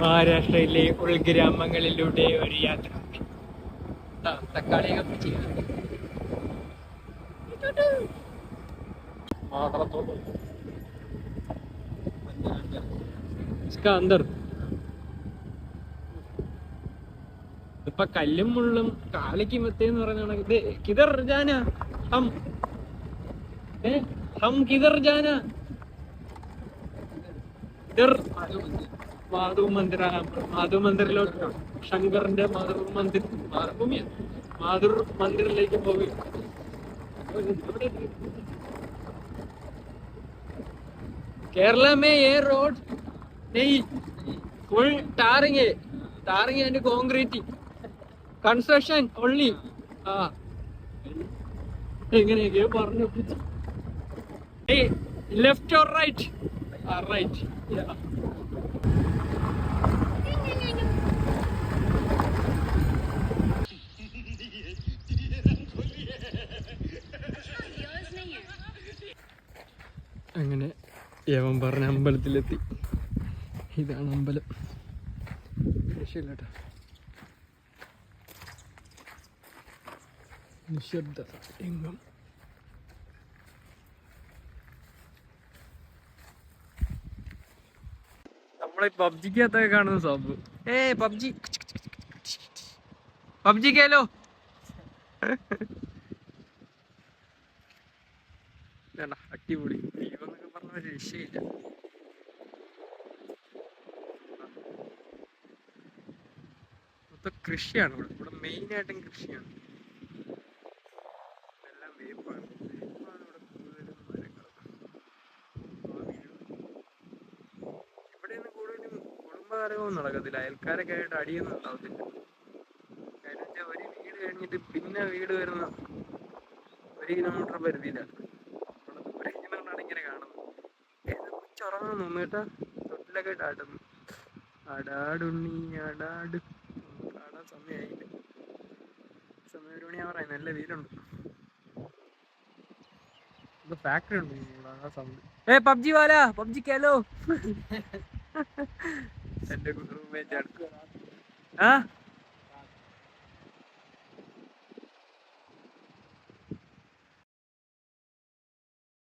മഹാരാഷ്ട്രയിലെ ഉൾഗ്രാമങ്ങളിലൂടെ ഒരു യാത്ര. തക്കാളിയൊക്കെ ചെയ്യാം. ഇപ്പൊ കല്ലും മുള്ളും കാളിക്ക് മെത്തേന്ന് പറയുന്ന ഇത് കിതർ ജാന ഹം ഹം കിതർ ജാന ഇതർ മാധവ് മന്ദിർ. മാധവ് മന്ദിറിലോട്ട് ശങ്കറിന്റെ മാധവ് മന്ദിർ മാധുർ മന്ദിറിലേക്ക് പോവുകയും केरला में ये रोड नहीं full tarring and concrete construction only. എങ്ങനെയൊക്കെയോ പറഞ്ഞു. Left or right? റൈറ്റ്. അങ്ങനെ യവൻ പറഞ്ഞ അമ്പലത്തിലെത്തി. ഇതാണ് അമ്പലം. രക്ഷയില്ല കേട്ടോ. നിശബ്ദത എങ്ങും. നമ്മളെ പബ്ജിക്കകത്തൊക്കെ കാണുന്ന സോപ്പ്. പബ്ജി കേലോ. അടിപൊളി. ദൈവന്നൊക്കെ പറഞ്ഞ ഒരു രക്ഷയില്ല. മൊത്തം കൃഷിയാണ് ഇവിടെ മെയിനായിട്ടും കൃഷിയാണ്. എല്ലാം വേപ്പാണ്. ഇവിടെ കൂടുതലും ഇവിടെയൊന്നും കൂടുതലും കുടുംബകാരമൊന്നും നടക്കത്തില്ല. അയൽക്കാരൊക്കെ ആയിട്ട് അടിയൊന്നും ഉണ്ടാവത്തില്ല. കാര്യം വെച്ചാൽ ഒരു വീട് കഴിഞ്ഞിട്ട് പിന്നെ വീട് വരുന്ന 1 കിലോമീറ്റർ പരിധിയിലാണ്. ഇങ്ങനെ കാണുന്നത്. ഉറങ്ങാൻ തോന്നുന്നു കേട്ടാ. തൊട്ടിലൊക്കെ ആയിട്ട് ആടുന്നു. അടാടുണ്ണി അടാട്. ആടാൻ സമയമായില്ല. സമയം 1 മണിയാവാറായി. നല്ല വെയിലുണ്ട്. ഫാക്ടറി ഉണ്ട് ആ സൗണ്ട്. പബ്ജി വാല പബ്ജി കേലോ. എന്റെ റൂംമേറ്റ് ആണ്.